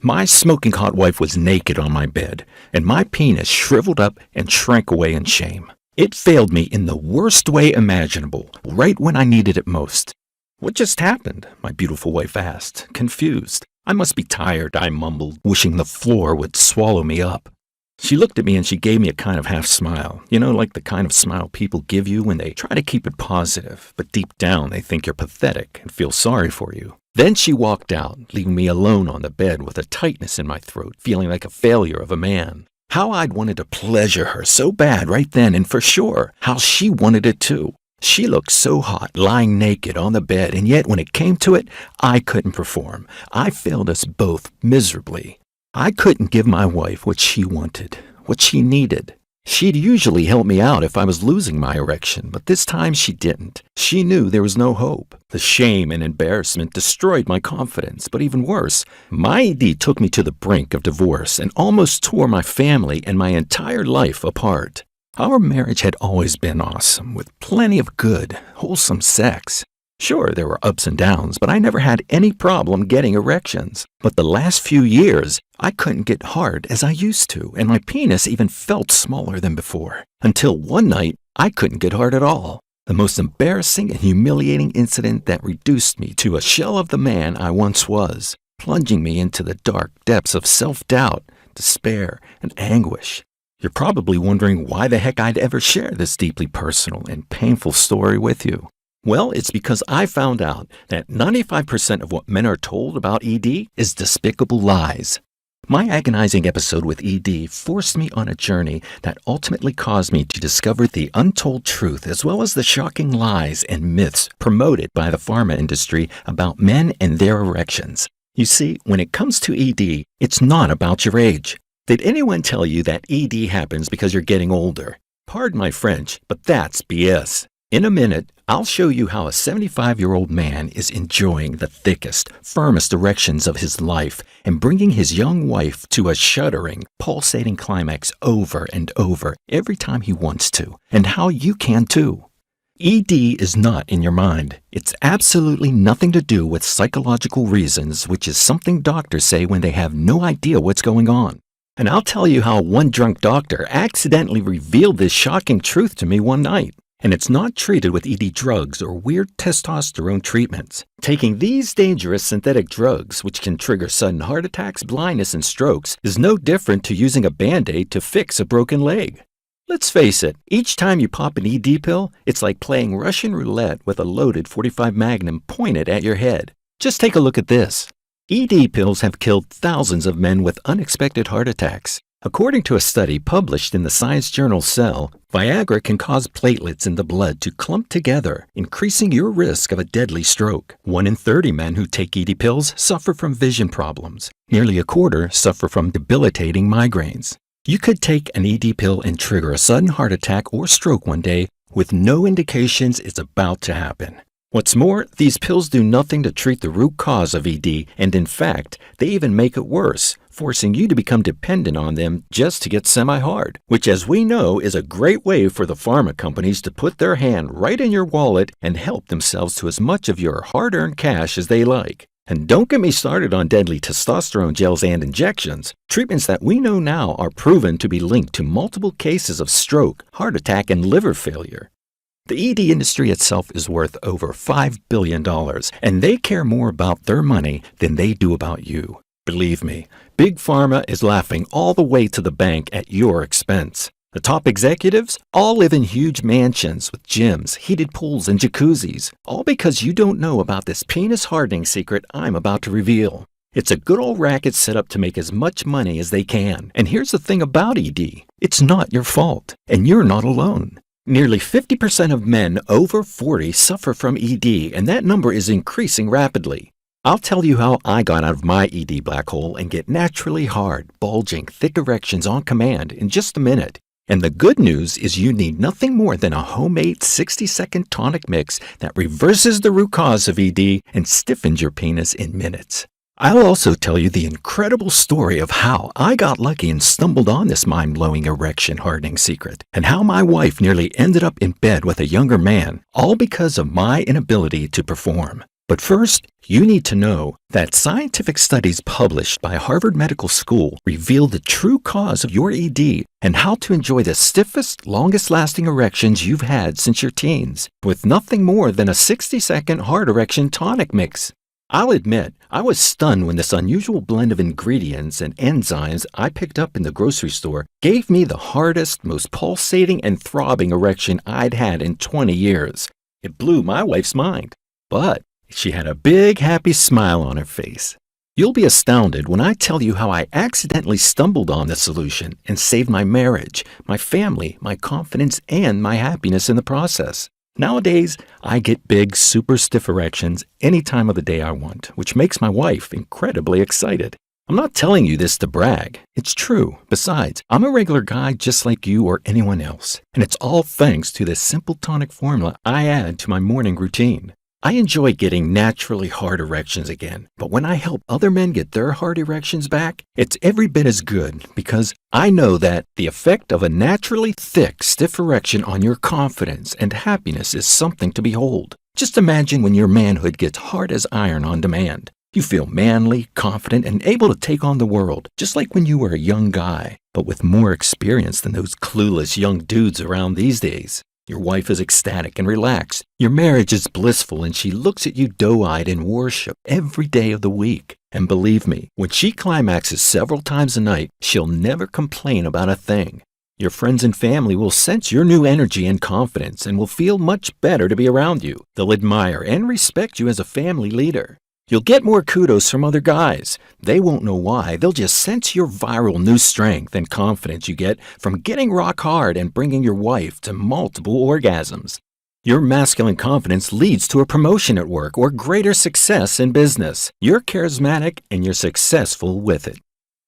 My smoking hot wife was naked on my bed, and my penis shriveled up and shrank away in shame. It failed me in the worst way imaginable, right when I needed it most. "What just happened?" my beautiful wife asked, confused. "I must be tired," I mumbled, wishing the floor would swallow me up. She looked at me and she gave me a kind of half smile. You know, like the kind of smile people give you when they try to keep it positive, but deep down they think you're pathetic and feel sorry for you. Then she walked out, leaving me alone on the bed with a tightness in my throat, feeling like a failure of a man. How I'd wanted to pleasure her so bad right then, and for sure, how she wanted it too. She looked so hot, lying naked on the bed, and yet when it came to it, I couldn't perform. I failed us both miserably. I couldn't give my wife what she wanted, what she needed. She'd usually help me out if I was losing my erection, but this time she didn't. She knew there was no hope. The shame and embarrassment destroyed my confidence, but even worse, my ED took me to the brink of divorce and almost tore my family and my entire life apart. Our marriage had always been awesome, with plenty of good, wholesome sex. Sure, there were ups and downs, but I never had any problem getting erections. But the last few years, I couldn't get hard as I used to, and my penis even felt smaller than before. Until one night, I couldn't get hard at all. The most embarrassing and humiliating incident that reduced me to a shell of the man I once was, plunging me into the dark depths of self-doubt, despair, and anguish. You're probably wondering why the heck I'd ever share this deeply personal and painful story with you. Well, it's because I found out that 95% of what men are told about ED is despicable lies. My agonizing episode with ED forced me on a journey that ultimately caused me to discover the untold truth as well as the shocking lies and myths promoted by the pharma industry about men and their erections. You see, when it comes to ED, it's not about your age. Did anyone tell you that ED happens because you're getting older? Pardon my French, but that's BS. In a minute, I'll show you how a 75-year-old man is enjoying the thickest, firmest erections of his life and bringing his young wife to a shuddering, pulsating climax over and over every time he wants to, and how you can too. ED is not in your mind. It's absolutely nothing to do with psychological reasons, which is something doctors say when they have no idea what's going on. And I'll tell you how one drunk doctor accidentally revealed this shocking truth to me one night. And it's not treated with ED drugs or weird testosterone treatments. Taking these dangerous synthetic drugs, which can trigger sudden heart attacks, blindness, and strokes, is no different to using a Band-Aid to fix a broken leg. Let's face it, each time you pop an ED pill, it's like playing Russian roulette with a loaded .45 Magnum pointed at your head. Just take a look at this. ED pills have killed thousands of men with unexpected heart attacks. According to a study published in the science journal Cell, Viagra can cause platelets in the blood to clump together, increasing your risk of a deadly stroke. 1 in 30 men who take ED pills suffer from vision problems. Nearly a quarter suffer from debilitating migraines. You could take an ED pill and trigger a sudden heart attack or stroke one day with no indications it's about to happen. What's more, these pills do nothing to treat the root cause of ED, and in fact, they even make it worse, forcing you to become dependent on them just to get semi-hard, which as we know is a great way for the pharma companies to put their hand right in your wallet and help themselves to as much of your hard-earned cash as they like. And don't get me started on deadly testosterone gels and injections, treatments that we know now are proven to be linked to multiple cases of stroke, heart attack, and liver failure. The ED industry itself is worth over $5 billion, and they care more about their money than they do about you. Believe me, Big Pharma is laughing all the way to the bank at your expense. The top executives all live in huge mansions with gyms, heated pools, and jacuzzis, all because you don't know about this penis hardening secret I'm about to reveal. It's a good old racket set up to make as much money as they can. And here's the thing about ED. It's not your fault, and you're not alone. Nearly 50% of men over 40 suffer from ED, and that number is increasing rapidly. I'll tell you how I got out of my ED black hole and get naturally hard, bulging, thick erections on command in just a minute. And the good news is you need nothing more than a homemade 60-second tonic mix that reverses the root cause of ED and stiffens your penis in minutes. I'll also tell you the incredible story of how I got lucky and stumbled on this mind-blowing erection hardening secret, and how my wife nearly ended up in bed with a younger man, all because of my inability to perform. But first, you need to know that scientific studies published by Harvard Medical School reveal the true cause of your ED and how to enjoy the stiffest, longest-lasting erections you've had since your teens, with nothing more than a 60-second hard erection tonic mix. I'll admit, I was stunned when this unusual blend of ingredients and enzymes I picked up in the grocery store gave me the hardest, most pulsating and throbbing erection I'd had in 20 years. It blew my wife's mind. But she had a big, happy smile on her face. You'll be astounded when I tell you how I accidentally stumbled on this solution and saved my marriage, my family, my confidence, and my happiness in the process. Nowadays, I get big, super stiff erections any time of the day I want, which makes my wife incredibly excited. I'm not telling you this to brag. It's true. Besides, I'm a regular guy just like you or anyone else, and it's all thanks to this simple tonic formula I add to my morning routine. I enjoy getting naturally hard erections again, but when I help other men get their hard erections back, it's every bit as good because I know that the effect of a naturally thick, stiff erection on your confidence and happiness is something to behold. Just imagine when your manhood gets hard as iron on demand. You feel manly, confident, and able to take on the world, just like when you were a young guy, but with more experience than those clueless young dudes around these days. Your wife is ecstatic and relaxed. Your marriage is blissful and she looks at you doe-eyed in worship every day of the week. And believe me, when she climaxes several times a night, she'll never complain about a thing. Your friends and family will sense your new energy and confidence and will feel much better to be around you. They'll admire and respect you as a family leader. You'll get more kudos from other guys. They won't know why. They'll just sense your viral new strength and confidence you get from getting rock hard and bringing your wife to multiple orgasms. Your masculine confidence leads to a promotion at work or greater success in business. You're charismatic and you're successful with it.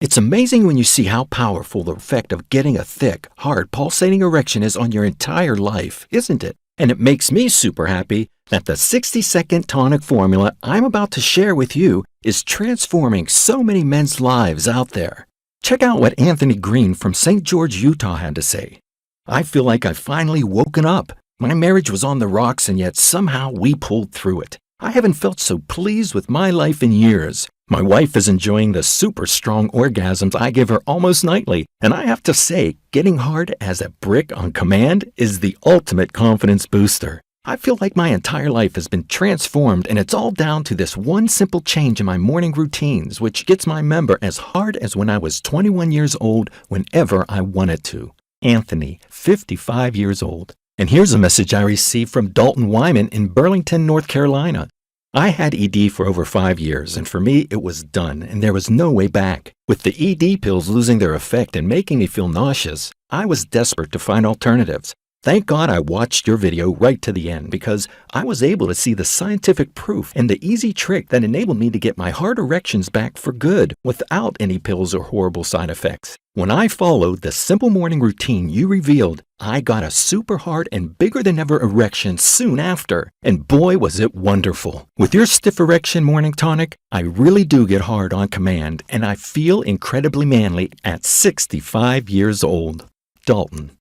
It's amazing when you see how powerful the effect of getting a thick, hard, pulsating erection is on your entire life, isn't it? And it makes me super happy that the 60-second tonic formula I'm about to share with you is transforming so many men's lives out there. Check out what Anthony Green from St. George, Utah had to say. I feel like I've finally woken up. My marriage was on the rocks and yet somehow we pulled through it. I haven't felt so pleased with my life in years. My wife is enjoying the super strong orgasms I give her almost nightly, and I have to say, getting hard as a brick on command is the ultimate confidence booster. I feel like my entire life has been transformed, and it's all down to this one simple change in my morning routines, which gets my member as hard as when I was 21 years old whenever I wanted to. Anthony, 55 years old. And here's a message I received from Dalton Wyman in Burlington, North Carolina. I had ED for over 5 years, and for me, it was done, and there was no way back. With the ED pills losing their effect and making me feel nauseous, I was desperate to find alternatives. Thank God I watched your video right to the end because I was able to see the scientific proof and the easy trick that enabled me to get my hard erections back for good without any pills or horrible side effects. When I followed the simple morning routine you revealed, I got a super hard and bigger than ever erection soon after. And boy, was it wonderful. With your stiff erection morning tonic, I really do get hard on command and I feel incredibly manly at 65 years old. Dalton.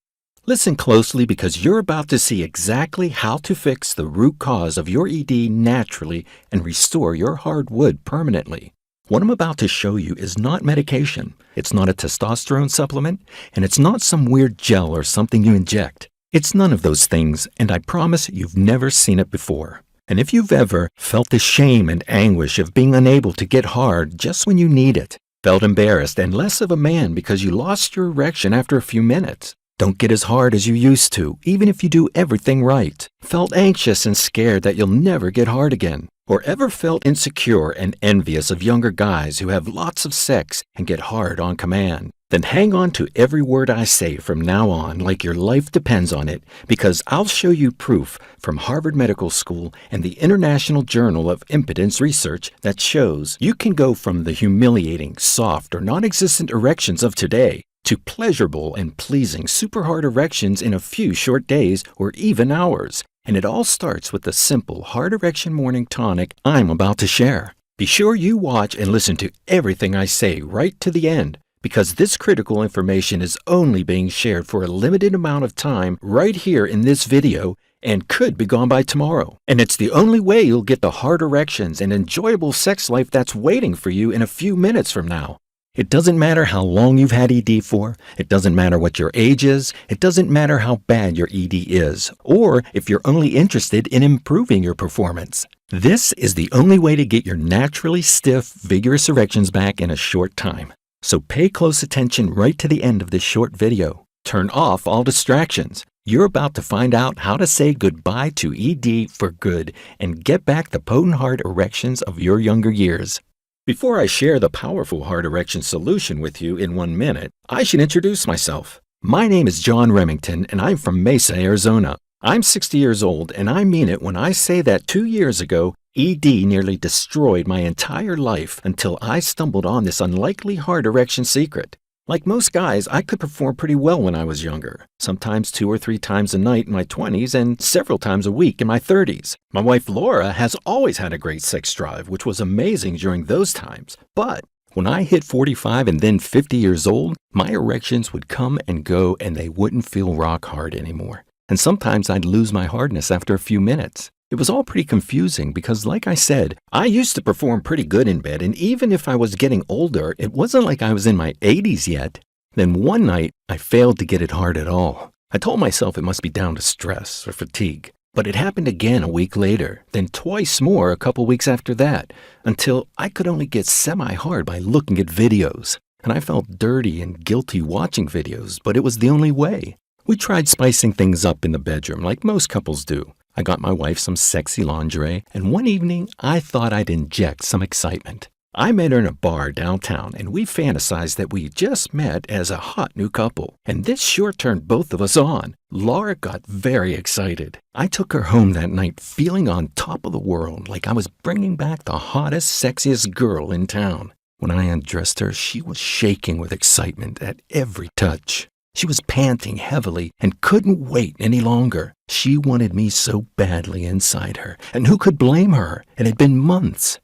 Listen closely because you're about to see exactly how to fix the root cause of your ED naturally and restore your hard wood permanently. What I'm about to show you is not medication, it's not a testosterone supplement, and it's not some weird gel or something you inject. It's none of those things, and I promise you've never seen it before. And if you've ever felt the shame and anguish of being unable to get hard just when you need it, felt embarrassed and less of a man because you lost your erection after a few minutes, don't get as hard as you used to, even if you do everything right. Felt anxious and scared that you'll never get hard again. Or ever felt insecure and envious of younger guys who have lots of sex and get hard on command. Then hang on to every word I say from now on like your life depends on it, because I'll show you proof from Harvard Medical School and the International Journal of Impotence Research that shows you can go from the humiliating, soft, or non-existent erections of today to pleasurable and pleasing super hard erections in a few short days or even hours. And it all starts with the simple hard erection morning tonic I'm about to share. Be sure you watch and listen to everything I say right to the end, because this critical information is only being shared for a limited amount of time right here in this video, and could be gone by tomorrow. And it's the only way you'll get the hard erections and enjoyable sex life that's waiting for you in a few minutes from now. It doesn't matter how long you've had ED for, it doesn't matter what your age is, it doesn't matter how bad your ED is, or if you're only interested in improving your performance. This is the only way to get your naturally stiff, vigorous erections back in a short time. So pay close attention right to the end of this short video. Turn off all distractions. You're about to find out how to say goodbye to ED for good and get back the potent hard erections of your younger years. Before I share the powerful hard erection solution with you in 1 minute, I should introduce myself. My name is John Remington and I'm from Mesa, Arizona. I'm 60 years old and I mean it when I say that 2 years ago, ED nearly destroyed my entire life until I stumbled on this unlikely hard erection secret. Like most guys, I could perform pretty well when I was younger, sometimes 2 or 3 times a night in my 20s and several times a week in my 30s. My wife Laura has always had a great sex drive, which was amazing during those times. But when I hit 45 and then 50 years old, my erections would come and go and they wouldn't feel rock hard anymore. And sometimes I'd lose my hardness after a few minutes. It was all pretty confusing because, like I said, I used to perform pretty good in bed, and even if I was getting older, it wasn't like I was in my 80s yet. Then one night, I failed to get it hard at all. I told myself it must be down to stress or fatigue. But it happened again a week later, then twice more a couple weeks after that, until I could only get semi-hard by looking at videos. And I felt dirty and guilty watching videos, but it was the only way. We tried spicing things up in the bedroom like most couples do. I got my wife some sexy lingerie, and one evening I thought I'd inject some excitement. I met her in a bar downtown, and we fantasized that we just met as a hot new couple. And this sure turned both of us on. Laura got very excited. I took her home that night feeling on top of the world, like I was bringing back the hottest, sexiest girl in town. When I undressed her, she was shaking with excitement at every touch. She was panting heavily and couldn't wait any longer. She wanted me so badly inside her, and who could blame her? It had been months.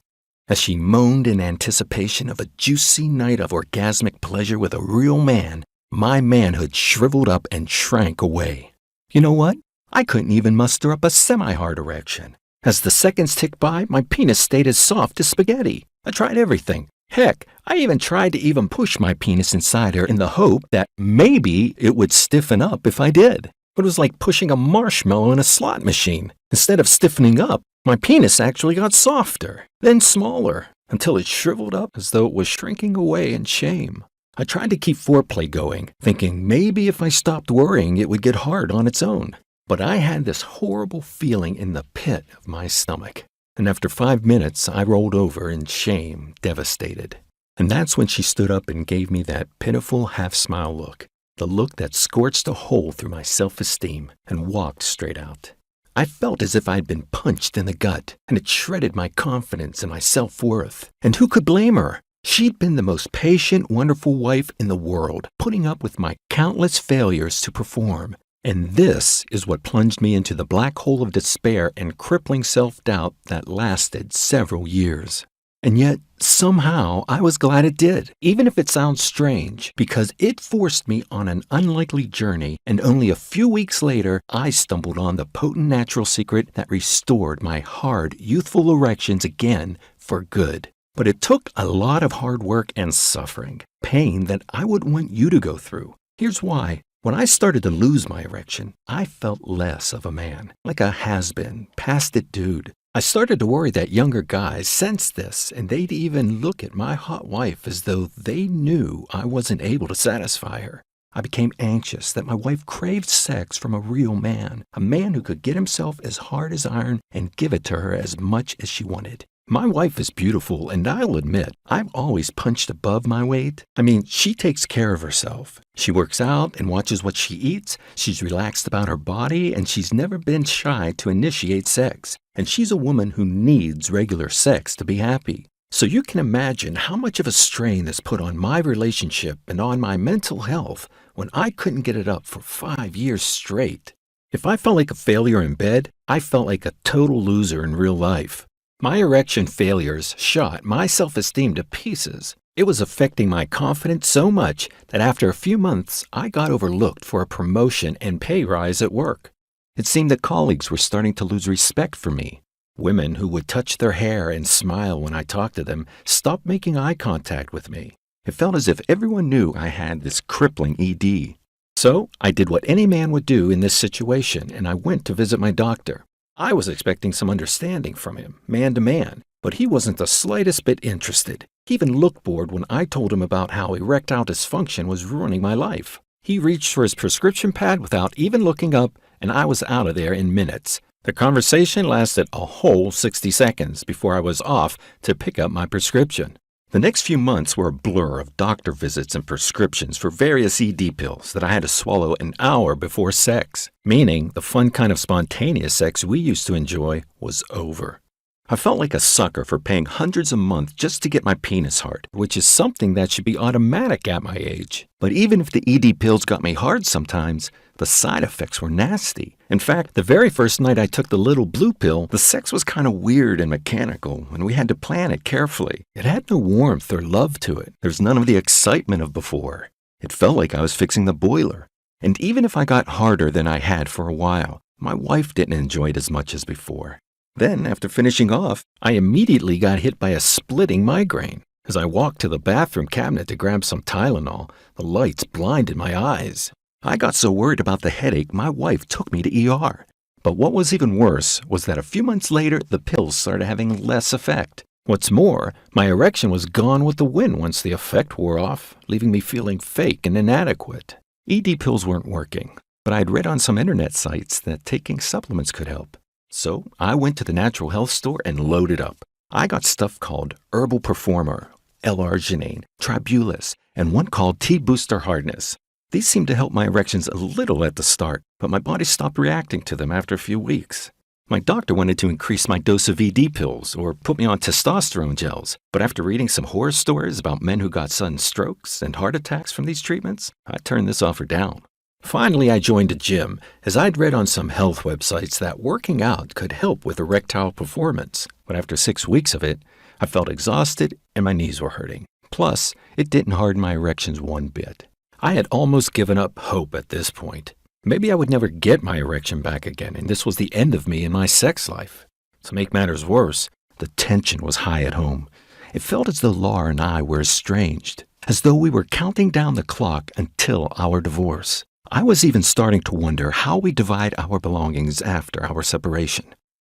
As she moaned in anticipation of a juicy night of orgasmic pleasure with a real man, my manhood shriveled up and shrank away. You know what? I couldn't even muster up a semi-hard erection. As the seconds ticked by, my penis stayed as soft as spaghetti. I tried everything. Heck, I even tried to even push my penis inside her in the hope that maybe it would stiffen up if I did. It was like pushing a marshmallow in a slot machine. Instead of stiffening up, my penis actually got softer, then smaller, until it shriveled up as though it was shrinking away in shame. I tried to keep foreplay going, thinking maybe if I stopped worrying it would get hard on its own. But I had this horrible feeling in the pit of my stomach. And after 5 minutes, I rolled over in shame, devastated. And that's when she stood up and gave me that pitiful half-smile look, the look that scorched a hole through my self-esteem, and walked straight out. I felt as if I'd been punched in the gut, and it shredded my confidence and my self-worth. And who could blame her? She'd been the most patient, wonderful wife in the world, putting up with my countless failures to perform. And this is what plunged me into the black hole of despair and crippling self-doubt that lasted several years. And yet, somehow, I was glad it did, even if it sounds strange, because it forced me on an unlikely journey, and only a few weeks later, I stumbled on the potent natural secret that restored my hard, youthful erections again for good. But it took a lot of hard work and suffering, pain that I wouldn't want you to go through. Here's why. When I started to lose my erection, I felt less of a man, like a has-been, past-it dude. I started to worry that younger guys sensed this, and they'd even look at my hot wife as though they knew I wasn't able to satisfy her. I became anxious that my wife craved sex from a real man, a man who could get himself as hard as iron and give it to her as much as she wanted. My wife is beautiful, and I'll admit, I've always punched above my weight. I mean, she takes care of herself. She works out and watches what she eats. She's relaxed about her body, and she's never been shy to initiate sex. And she's a woman who needs regular sex to be happy. So you can imagine how much of a strain this put on my relationship and on my mental health when I couldn't get it up for 5 years straight. If I felt like a failure in bed, I felt like a total loser in real life. My erection failures shot my self-esteem to pieces. It was affecting my confidence so much that after a few months, I got overlooked for a promotion and pay rise at work. It seemed that colleagues were starting to lose respect for me. Women who would touch their hair and smile when I talked to them stopped making eye contact with me. It felt as if everyone knew I had this crippling ED. So I did what any man would do in this situation, and I went to visit my doctor. I was expecting some understanding from him, man to man, but he wasn't the slightest bit interested. He even looked bored when I told him about how erectile dysfunction was ruining my life. He reached for his prescription pad without even looking up, and I was out of there in minutes. The conversation lasted a whole 60 seconds before I was off to pick up my prescription. The next few months were a blur of doctor visits and prescriptions for various ED pills that I had to swallow an hour before sex, meaning the fun kind of spontaneous sex we used to enjoy was over. I felt like a sucker for paying hundreds a month just to get my penis hard, which is something that should be automatic at my age. But even if the ED pills got me hard sometimes, the side effects were nasty. In fact, the very first night I took the little blue pill, the sex was kind of weird and mechanical, and we had to plan it carefully. It had no warmth or love to it. There's none of the excitement of before. It felt like I was fixing the boiler. And even if I got harder than I had for a while, my wife didn't enjoy it as much as before. Then, after finishing off, I immediately got hit by a splitting migraine. As I walked to the bathroom cabinet to grab some Tylenol, the lights blinded my eyes. I got so worried about the headache, my wife took me to ER. But what was even worse was that a few months later, the pills started having less effect. What's more, my erection was gone with the wind once the effect wore off, leaving me feeling fake and inadequate. ED pills weren't working, but I'd read on some internet sites that taking supplements could help. So I went to the natural health store and loaded up. I got stuff called Herbal Performer, L-arginine, Tribulus, and one called T-Booster Hardness. These seemed to help my erections a little at the start, but my body stopped reacting to them after a few weeks. My doctor wanted to increase my dose of ED pills or put me on testosterone gels, but after reading some horror stories about men who got sudden strokes and heart attacks from these treatments, I turned this offer down. Finally, I joined a gym, as I'd read on some health websites that working out could help with erectile performance. But after 6 weeks of it, I felt exhausted and my knees were hurting. Plus, it didn't harden my erections one bit. I had almost given up hope at this point. Maybe I would never get my erection back again, and this was the end of me and my sex life. To make matters worse, the tension was high at home. It felt as though Laura and I were estranged, as though we were counting down the clock until our divorce. I was even starting to wonder how we divide our belongings after our separation.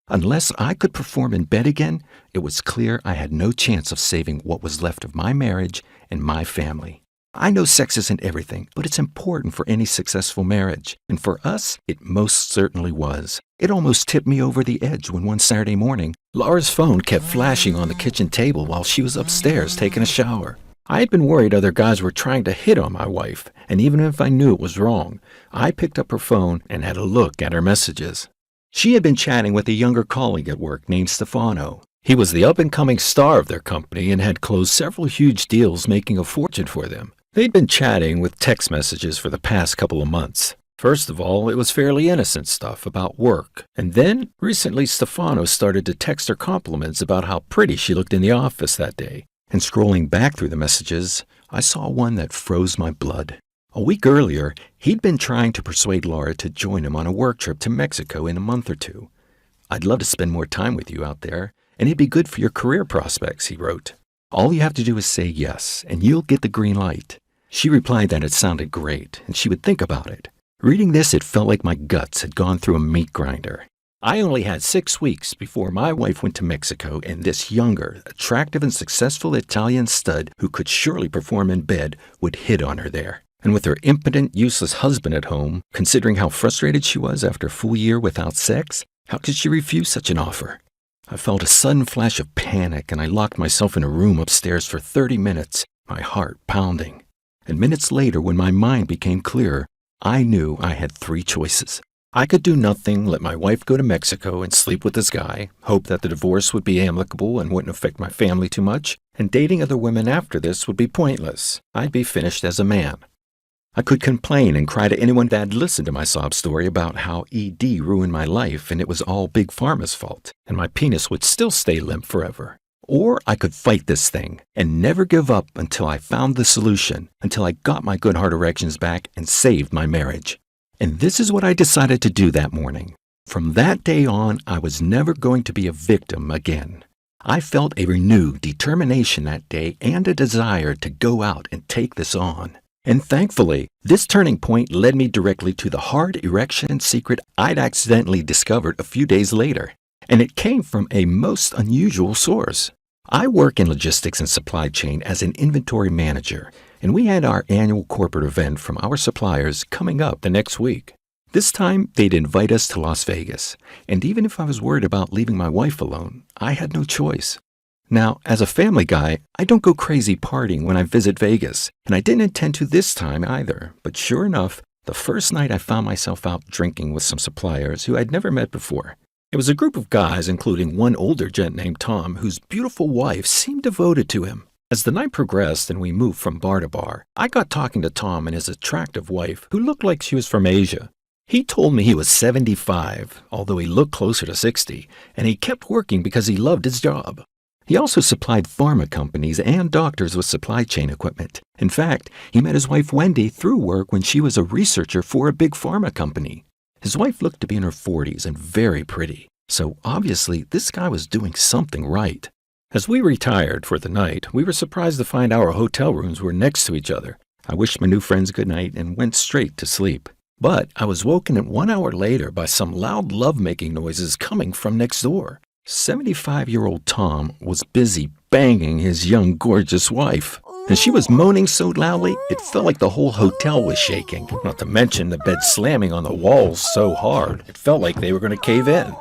Unless I could perform in bed again, it was clear I had no chance of saving what was left of my marriage and my family. I know sex isn't everything, but it's important for any successful marriage. And for us, it most certainly was. It almost tipped me over the edge when one Saturday morning, Laura's phone kept flashing on the kitchen table while she was upstairs taking a shower. I had been worried other guys were trying to hit on my wife, and even if I knew it was wrong, I picked up her phone and had a look at her messages. She had been chatting with a younger colleague at work named Stefano. He was the up-and-coming star of their company and had closed several huge deals, making a fortune for them. They'd been chatting with text messages for the past couple of months. First of all, it was fairly innocent stuff about work. And then, recently, Stefano started to text her compliments about how pretty she looked in the office that day. And scrolling back through the messages, I saw one that froze my blood. A week earlier, he'd been trying to persuade Laura to join him on a work trip to Mexico in a month or two. "I'd love to spend more time with you out there, and it'd be good for your career prospects," he wrote. "All you have to do is say yes, and you'll get the green light." She replied that it sounded great, and she would think about it. Reading this, it felt like my guts had gone through a meat grinder. I only had 6 weeks before my wife went to Mexico, and this younger, attractive, and successful Italian stud who could surely perform in bed would hit on her there. And with her impotent, useless husband at home, considering how frustrated she was after a full year without sex, how could she refuse such an offer? I felt a sudden flash of panic, and I locked myself in a room upstairs for 30 minutes, my heart pounding. And minutes later, when my mind became clearer, I knew I had 3 choices. I could do nothing, let my wife go to Mexico and sleep with this guy, hope that the divorce would be amicable and wouldn't affect my family too much, and dating other women after this would be pointless. I'd be finished as a man. I could complain and cry to anyone that'd listen to my sob story about how ED ruined my life and it was all Big Pharma's fault, and my penis would still stay limp forever. Or I could fight this thing and never give up until I found the solution, until I got my good hard erections back and saved my marriage. And this is what I decided to do that morning. From that day on, I was never going to be a victim again. I felt a renewed determination that day and a desire to go out and take this on. And thankfully, this turning point led me directly to the hard erection secret I'd accidentally discovered a few days later. And it came from a most unusual source. I work in logistics and supply chain as an inventory manager, and we had our annual corporate event from our suppliers coming up the next week. This time, they'd invite us to Las Vegas, and even if I was worried about leaving my wife alone, I had no choice. Now, as a family guy, I don't go crazy partying when I visit Vegas, and I didn't intend to this time either. But sure enough, the first night I found myself out drinking with some suppliers who I'd never met before. It was a group of guys, including one older gent named Tom, whose beautiful wife seemed devoted to him. As the night progressed and we moved from bar to bar, I got talking to Tom and his attractive wife, who looked like she was from Asia. He told me he was 75, although he looked closer to 60, and he kept working because he loved his job. He also supplied pharma companies and doctors with supply chain equipment. In fact, he met his wife Wendy through work when she was a researcher for a big pharma company. His wife looked to be in her 40s and very pretty, so obviously this guy was doing something right. As we retired for the night, we were surprised to find our hotel rooms were next to each other. I wished my new friends good night and went straight to sleep. But I was woken at 1 hour later by some loud lovemaking noises coming from next door. 75-year-old Tom was busy banging his young, gorgeous wife. And she was moaning so loudly, it felt like the whole hotel was shaking. Not to mention the bed slamming on the walls so hard, it felt like they were going to cave in.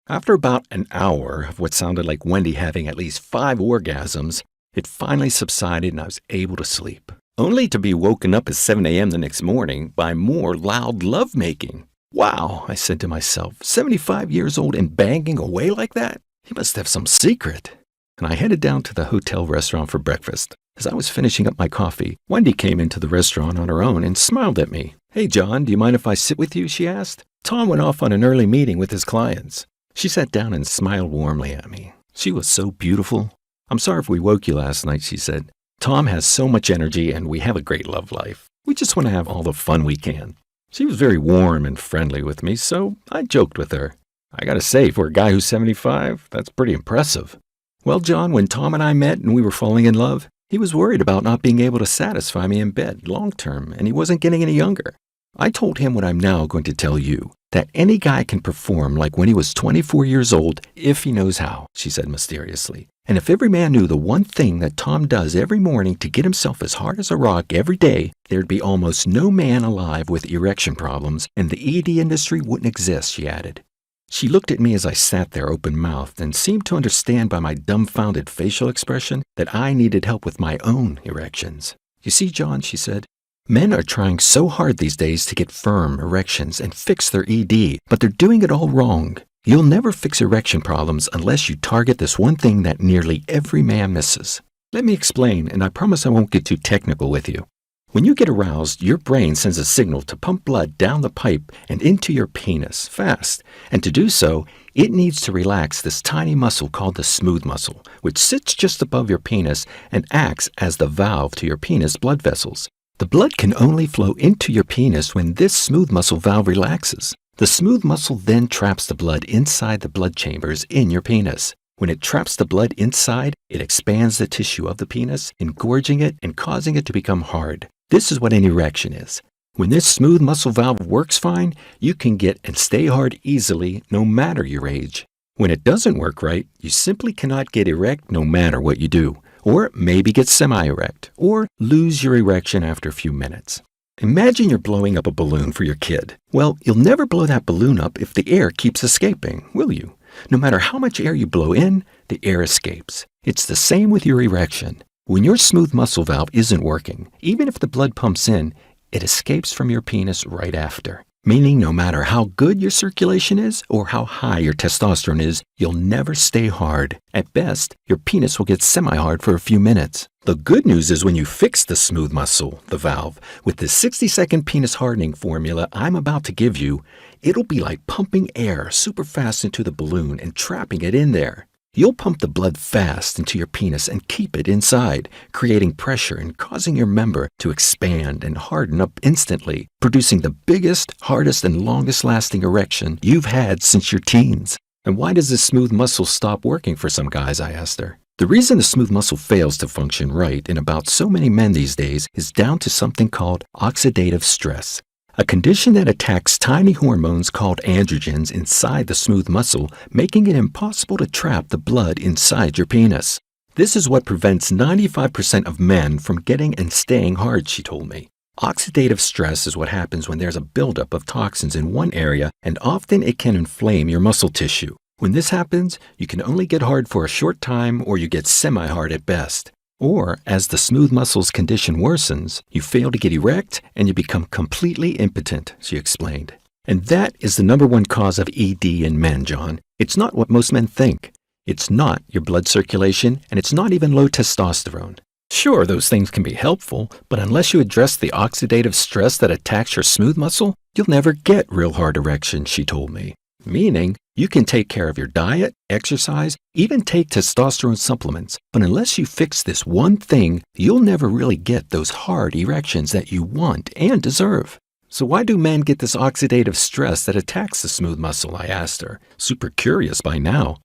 After about an hour of what sounded like Wendy having at least 5 orgasms, it finally subsided and I was able to sleep. Only to be woken up at 7 a.m. the next morning by more loud lovemaking. Wow, I said to myself, 75 years old and banging away like that? He must have some secret. And I headed down to the hotel restaurant for breakfast. As I was finishing up my coffee, Wendy came into the restaurant on her own and smiled at me. "Hey, John, do you mind if I sit with you?" she asked. Tom went off on an early meeting with his clients. She sat down and smiled warmly at me. She was so beautiful. "I'm sorry if we woke you last night," she said. "Tom has so much energy and we have a great love life. We just want to have all the fun we can." She was very warm and friendly with me, so I joked with her. I gotta say, for a guy who's 75, that's pretty impressive. Well, John, when Tom and I met and we were falling in love, he was worried about not being able to satisfy me in bed long term, and he wasn't getting any younger. I told him what I'm now going to tell you, that any guy can perform like when he was 24 years old if he knows how, she said mysteriously. And if every man knew the one thing that Tom does every morning to get himself as hard as a rock every day, there'd be almost no man alive with erection problems, and the ED industry wouldn't exist, she added. She looked at me as I sat there open-mouthed and seemed to understand by my dumbfounded facial expression that I needed help with my own erections. "You see, John," she said, "men are trying so hard these days to get firm erections and fix their ED, but they're doing it all wrong. You'll never fix erection problems unless you target this one thing that nearly every man misses. Let me explain, and I promise I won't get too technical with you. When you get aroused, your brain sends a signal to pump blood down the pipe and into your penis fast. And to do so, it needs to relax this tiny muscle called the smooth muscle, which sits just above your penis and acts as the valve to your penis blood vessels. The blood can only flow into your penis when this smooth muscle valve relaxes. The smooth muscle then traps the blood inside the blood chambers in your penis. When it traps the blood inside, it expands the tissue of the penis, engorging it and causing it to become hard. This is what an erection is. When this smooth muscle valve works fine, you can get and stay hard easily no matter your age. When it doesn't work right, you simply cannot get erect no matter what you do, or maybe get semi-erect, or lose your erection after a few minutes. Imagine you're blowing up a balloon for your kid. Well, you'll never blow that balloon up if the air keeps escaping, will you? No matter how much air you blow in, the air escapes. It's the same with your erection. When your smooth muscle valve isn't working, even if the blood pumps in, it escapes from your penis right after. Meaning no matter how good your circulation is or how high your testosterone is, you'll never stay hard. At best, your penis will get semi-hard for a few minutes. The good news is when you fix the smooth muscle, the valve, with the 60-second penis hardening formula I'm about to give you, it'll be like pumping air super fast into the balloon and trapping it in there. You'll pump the blood fast into your penis and keep it inside, creating pressure and causing your member to expand and harden up instantly, producing the biggest, hardest, and longest-lasting erection you've had since your teens. And why does this smooth muscle stop working for some guys, I asked her. The reason the smooth muscle fails to function right in about so many men these days is down to something called oxidative stress, a condition that attacks tiny hormones called androgens inside the smooth muscle, making it impossible to trap the blood inside your penis. This is what prevents 95% of men from getting and staying hard, she told me. Oxidative stress is what happens when there's a buildup of toxins in one area, and often it can inflame your muscle tissue. When this happens, you can only get hard for a short time, or you get semi-hard at best. Or, as the smooth muscles condition worsens, you fail to get erect and you become completely impotent, she explained. And that is the number one cause of ED in men, John. It's not what most men think. It's not your blood circulation, and it's not even low testosterone. Sure, those things can be helpful, but unless you address the oxidative stress that attacks your smooth muscle, you'll never get real hard erections, she told me. Meaning, you can take care of your diet, exercise, even take testosterone supplements, but unless you fix this one thing, you'll never really get those hard erections that you want and deserve. So why do men get this oxidative stress that attacks the smooth muscle, I asked her, super curious by now.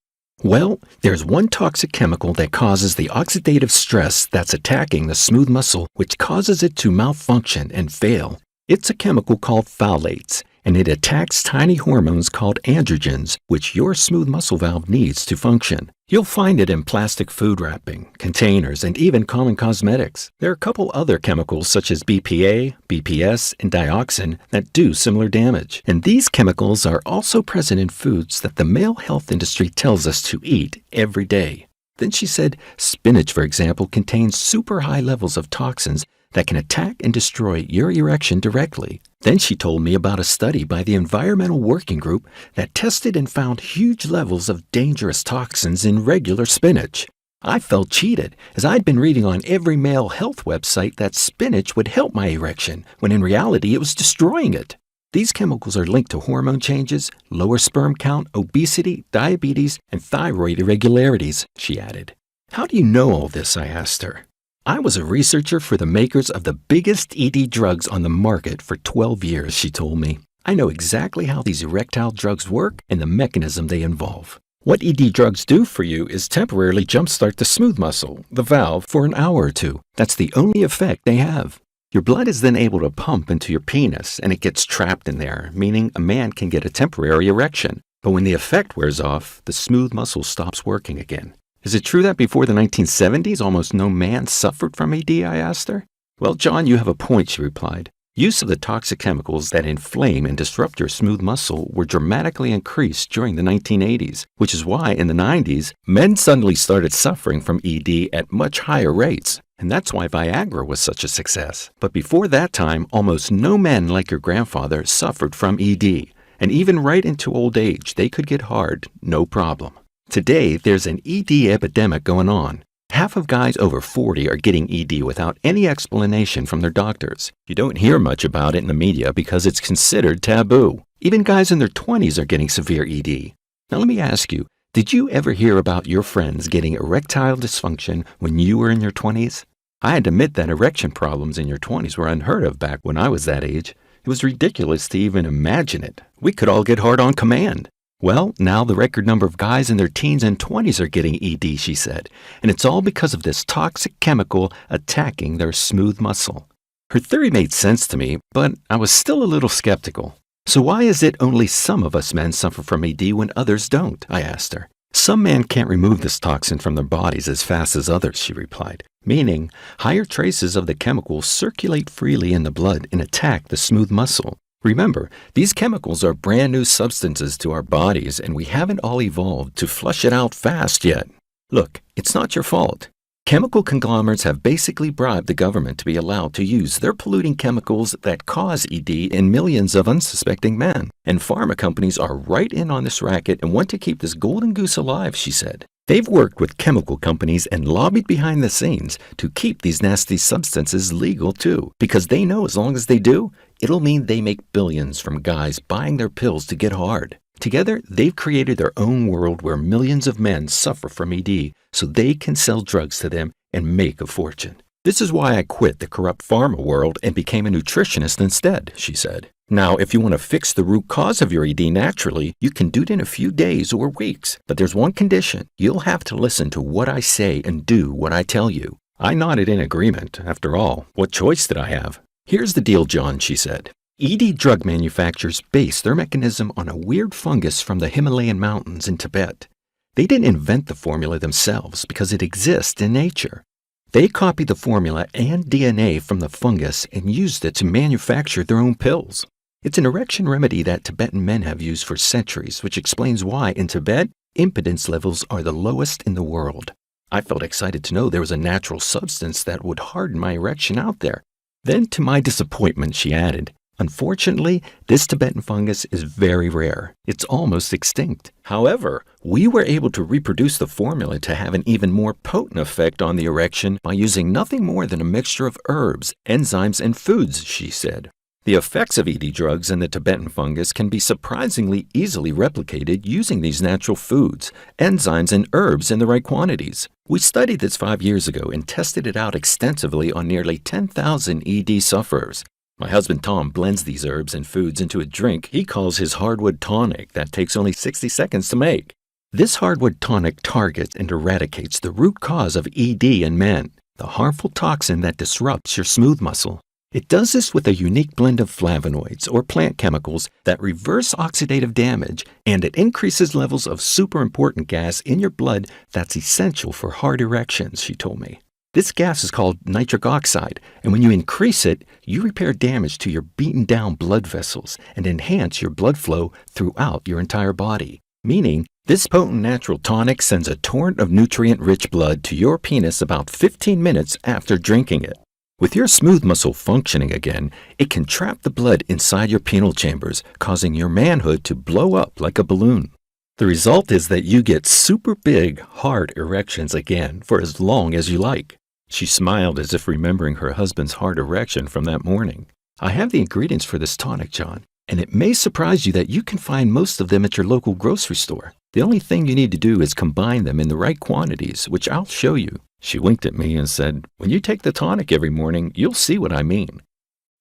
Well, there's one toxic chemical that causes the oxidative stress that's attacking the smooth muscle, which causes it to malfunction and fail. It's a chemical called phthalates, and it attacks tiny hormones called androgens, which your smooth muscle valve needs to function. You'll find it in plastic food wrapping, containers, and even common cosmetics. There are a couple other chemicals such as BPA, BPS, and dioxin that do similar damage. And these chemicals are also present in foods that the male health industry tells us to eat every day. Then she said spinach, for example, contains super high levels of toxins that can attack and destroy your erection directly. Then she told me about a study by the Environmental Working Group that tested and found huge levels of dangerous toxins in regular spinach. I felt cheated, as I'd been reading on every male health website that spinach would help my erection, when in reality it was destroying it. These chemicals are linked to hormone changes, lower sperm count, obesity, diabetes, and thyroid irregularities, she added. How do you know all this? I asked her. I was a researcher for the makers of the biggest ED drugs on the market for 12 years, she told me. I know exactly how these erectile drugs work and the mechanism they involve. What ED drugs do for you is temporarily jumpstart the smooth muscle, the valve, for an hour or two. That's the only effect they have. Your blood is then able to pump into your penis, and it gets trapped in there, meaning a man can get a temporary erection. But when the effect wears off, the smooth muscle stops working again. Is it true that before the 1970s, almost no man suffered from ED, I asked her? Well, John, you have a point, she replied. Use of the toxic chemicals that inflame and disrupt your smooth muscle were dramatically increased during the 1980s, which is why in the 90s, men suddenly started suffering from ED at much higher rates. And that's why Viagra was such a success. But before that time, almost no men like your grandfather suffered from ED. And even right into old age, they could get hard, no problem. Today, there's an ED epidemic going on. Half of guys over 40 are getting ED without any explanation from their doctors. You don't hear much about it in the media because it's considered taboo. Even guys in their 20s are getting severe ED. Now let me ask you, did you ever hear about your friends getting erectile dysfunction when you were in your 20s? I had to admit that erection problems in your 20s were unheard of back when I was that age. It was ridiculous to even imagine it. We could all get hard on command. Well, now the record number of guys in their teens and 20s are getting ED, she said, and it's all because of this toxic chemical attacking their smooth muscle. Her theory made sense to me, but I was still a little skeptical. So why is it only some of us men suffer from ED when others don't? I asked her. Some men can't remove this toxin from their bodies as fast as others, she replied, meaning higher traces of the chemical circulate freely in the blood and attack the smooth muscle. Remember, these chemicals are brand new substances to our bodies, and we haven't all evolved to flush it out fast yet. Look, it's not your fault. Chemical conglomerates have basically bribed the government to be allowed to use their polluting chemicals that cause ED in millions of unsuspecting men. And pharma companies are right in on this racket and want to keep this golden goose alive, she said. They've worked with chemical companies and lobbied behind the scenes to keep these nasty substances legal too, because they know as long as they do, it'll mean they make billions from guys buying their pills to get hard. Together, they've created their own world where millions of men suffer from ED so they can sell drugs to them and make a fortune. This is why I quit the corrupt pharma world and became a nutritionist instead, she said. Now, if you want to fix the root cause of your ED naturally, you can do it in a few days or weeks. But there's one condition. You'll have to listen to what I say and do what I tell you. I nodded in agreement. After all, what choice did I have? Here's the deal, John, she said. ED drug manufacturers base their mechanism on a weird fungus from the Himalayan mountains in Tibet. They didn't invent the formula themselves because it exists in nature. They copied the formula and DNA from the fungus and used it to manufacture their own pills. It's an erection remedy that Tibetan men have used for centuries, which explains why, in Tibet, impotence levels are the lowest in the world. I felt excited to know there was a natural substance that would harden my erection out there. Then, to my disappointment, she added, unfortunately, this Tibetan fungus is very rare. It's almost extinct. However, we were able to reproduce the formula to have an even more potent effect on the erection by using nothing more than a mixture of herbs, enzymes, and foods, she said. The effects of ED drugs and the Tibetan fungus can be surprisingly easily replicated using these natural foods, enzymes, and herbs in the right quantities. We studied this 5 years ago and tested it out extensively on nearly 10,000 ED sufferers. My husband Tom blends these herbs and foods into a drink he calls his Hard Wood Tonic that takes only 60 seconds to make. This Hard Wood Tonic targets and eradicates the root cause of ED in men, the harmful toxin that disrupts your smooth muscle. It does this with a unique blend of flavonoids, or plant chemicals, that reverse oxidative damage, and it increases levels of super important gas in your blood that's essential for hard erections, she told me. This gas is called nitric oxide, and when you increase it, you repair damage to your beaten-down blood vessels and enhance your blood flow throughout your entire body. Meaning, this potent natural tonic sends a torrent of nutrient-rich blood to your penis about 15 minutes after drinking it. With your smooth muscle functioning again, it can trap the blood inside your penile chambers, causing your manhood to blow up like a balloon. The result is that you get super big, hard erections again for as long as you like. She smiled as if remembering her husband's hard erection from that morning. I have the ingredients for this tonic, John, and it may surprise you that you can find most of them at your local grocery store. The only thing you need to do is combine them in the right quantities, which I'll show you. She winked at me and said, when you take the tonic every morning, you'll see what I mean.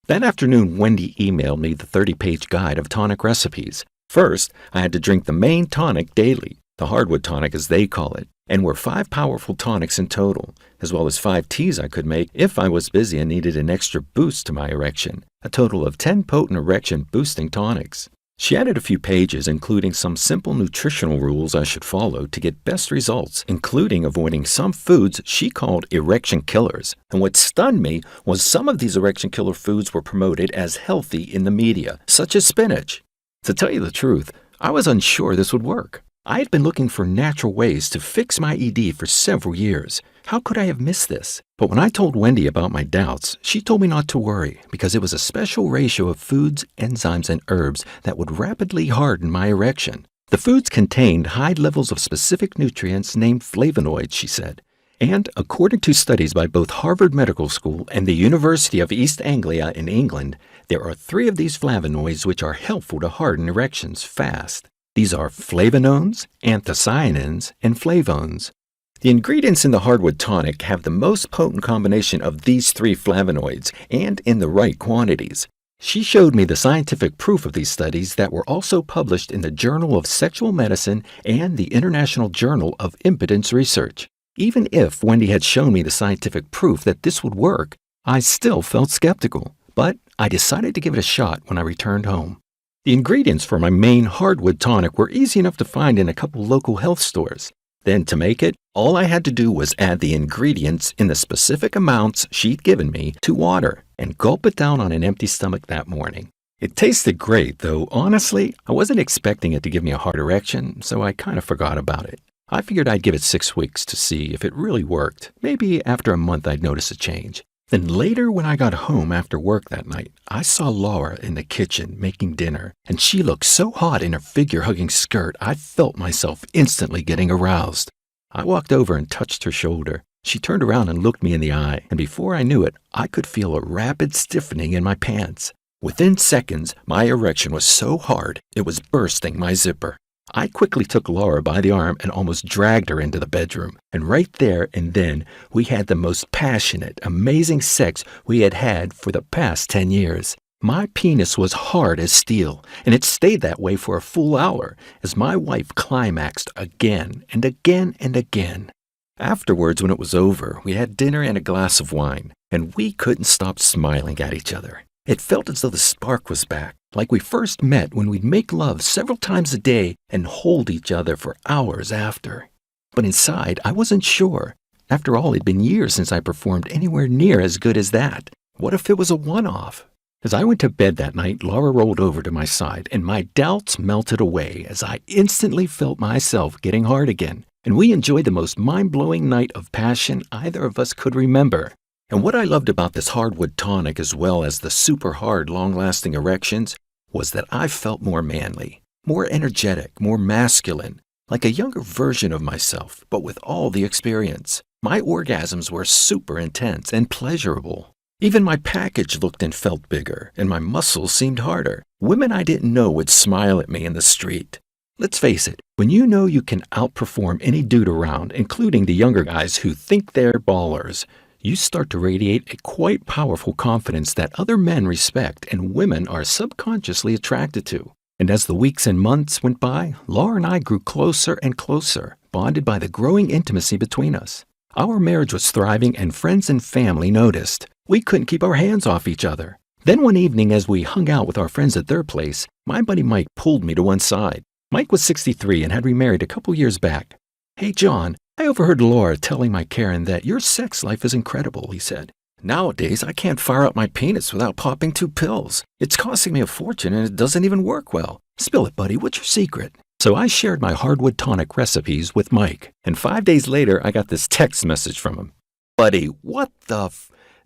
That afternoon, Wendy emailed me the 30-page guide of tonic recipes. First, I had to drink the main tonic daily, the hardwood tonic as they call it, and were 5 powerful tonics in total, as well as 5 teas I could make if I was busy and needed an extra boost to my erection, a total of 10 potent erection-boosting tonics. She added a few pages, including some simple nutritional rules I should follow to get best results, including avoiding some foods she called erection-killers. And what stunned me was some of these erection-killer foods were promoted as healthy in the media, such as spinach. To tell you the truth, I was unsure this would work. I had been looking for natural ways to fix my ED for several years. How could I have missed this? But when I told Wendy about my doubts, she told me not to worry because it was a special ratio of foods, enzymes, and herbs that would rapidly harden my erection. The foods contained high levels of specific nutrients named flavonoids, she said. And according to studies by both Harvard Medical School and the University of East Anglia in England, there are 3 of these flavonoids which are helpful to harden erections fast. These are flavonones, anthocyanins, and flavones. The ingredients in the hardwood tonic have the most potent combination of these 3 flavonoids and in the right quantities. She showed me the scientific proof of these studies that were also published in the Journal of Sexual Medicine and the International Journal of Impotence Research. Even if Wendy had shown me the scientific proof that this would work, I still felt skeptical. But I decided to give it a shot when I returned home. The ingredients for my main hardwood tonic were easy enough to find in a couple local health stores. Then to make it, all I had to do was add the ingredients in the specific amounts she'd given me to water and gulp it down on an empty stomach that morning. It tasted great, though honestly, I wasn't expecting it to give me a hard erection, so I kind of forgot about it. I figured I'd give it 6 weeks to see if it really worked. Maybe after a month I'd notice a change. Then later when I got home after work that night, I saw Laura in the kitchen making dinner, and she looked so hot in her figure-hugging skirt I felt myself instantly getting aroused. I walked over and touched her shoulder. She turned around and looked me in the eye, and before I knew it, I could feel a rapid stiffening in my pants. Within seconds, my erection was so hard it was bursting my zipper. I quickly took Laura by the arm and almost dragged her into the bedroom. And right there and then, we had the most passionate, amazing sex we had had for the past 10 years. My penis was hard as steel, and it stayed that way for a full hour as my wife climaxed again and again and again. Afterwards, when it was over, we had dinner and a glass of wine, and we couldn't stop smiling at each other. It felt as though the spark was back, like we first met when we'd make love several times a day and hold each other for hours after. But inside, I wasn't sure. After all, it'd been years since I performed anywhere near as good as that. What if it was a one-off? As I went to bed that night, Laura rolled over to my side, and my doubts melted away as I instantly felt myself getting hard again. And we enjoyed the most mind-blowing night of passion either of us could remember. And what I loved about this Hard Wood Tonic, as well as the super hard, long-lasting erections, was that I felt more manly, more energetic, more masculine, like a younger version of myself, but with all the experience. My orgasms were super intense and pleasurable. Even my package looked and felt bigger, and my muscles seemed harder. Women I didn't know would smile at me in the street. Let's face it, when you know you can outperform any dude around, including the younger guys who think they're ballers, you start to radiate a quite powerful confidence that other men respect and women are subconsciously attracted to. And as the weeks and months went by, Laura and I grew closer and closer, bonded by the growing intimacy between us. Our marriage was thriving and friends and family noticed. We couldn't keep our hands off each other. Then one evening as we hung out with our friends at their place, my buddy Mike pulled me to one side. Mike was 63 and had remarried a couple years back. "Hey, John, I overheard Laura telling my Karen that your sex life is incredible," he said. "Nowadays, I can't fire up my penis without popping 2 pills. It's costing me a fortune and it doesn't even work well. Spill it, buddy. What's your secret?" So I shared my Hard Wood Tonic recipes with Mike, and 5 days later, I got this text message from him. "Buddy, what the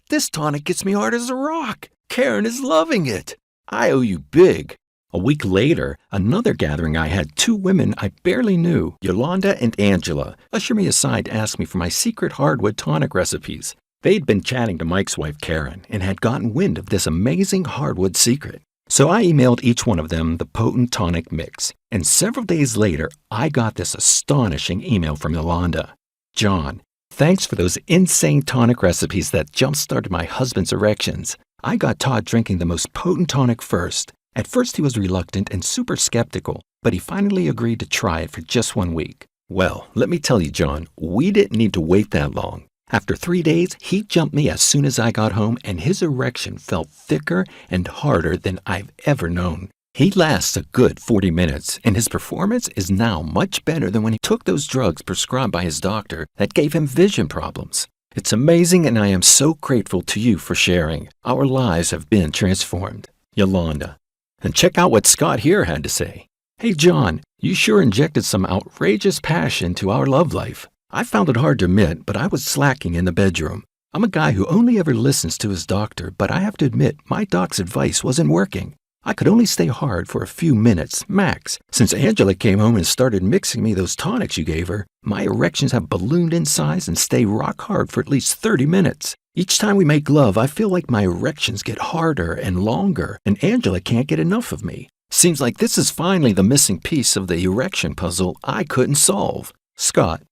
This tonic gets me hard as a rock. Karen is loving it. I owe you big." A week later, another gathering I had 2 women I barely knew, Yolanda and Angela, usher me aside to ask me for my secret hardwood tonic recipes. They'd been chatting to Mike's wife, Karen, and had gotten wind of this amazing hardwood secret. So I emailed each one of them the potent tonic mix, and several days later, I got this astonishing email from Yolanda. "John, thanks for those insane tonic recipes that jump-started my husband's erections. I got Todd drinking the most potent tonic first. At first he was reluctant and super skeptical, but he finally agreed to try it for just 1 week. Well, let me tell you, John, we didn't need to wait that long. After 3 days, he jumped me as soon as I got home, and his erection felt thicker and harder than I've ever known. He lasts a good 40 minutes, and his performance is now much better than when he took those drugs prescribed by his doctor that gave him vision problems. It's amazing, and I am so grateful to you for sharing. Our lives have been transformed." Yolanda. And check out what Scott here had to say. "Hey, John, you sure injected some outrageous passion to our love life. I found it hard to admit, but I was slacking in the bedroom. I'm a guy who only ever listens to his doctor, but I have to admit my doc's advice wasn't working. I could only stay hard for a few minutes, max. Since Angela came home and started mixing me those tonics you gave her, my erections have ballooned in size and stay rock hard for at least 30 minutes. Each time we make love, I feel like my erections get harder and longer, and Angela can't get enough of me. Seems like this is finally the missing piece of the erection puzzle I couldn't solve." Scott.